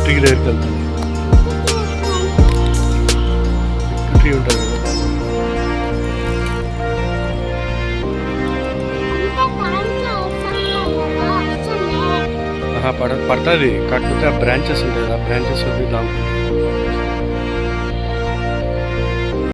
Tree దగ్గరికి వెళ్తాను. Tree ఉంటుంది కదా. పడుతుంది, కాకపోతే ఆ బ్రాంచెస్ ఉంటాయి, ఆ బ్రాంచెస్ వద్దు లాంగ్.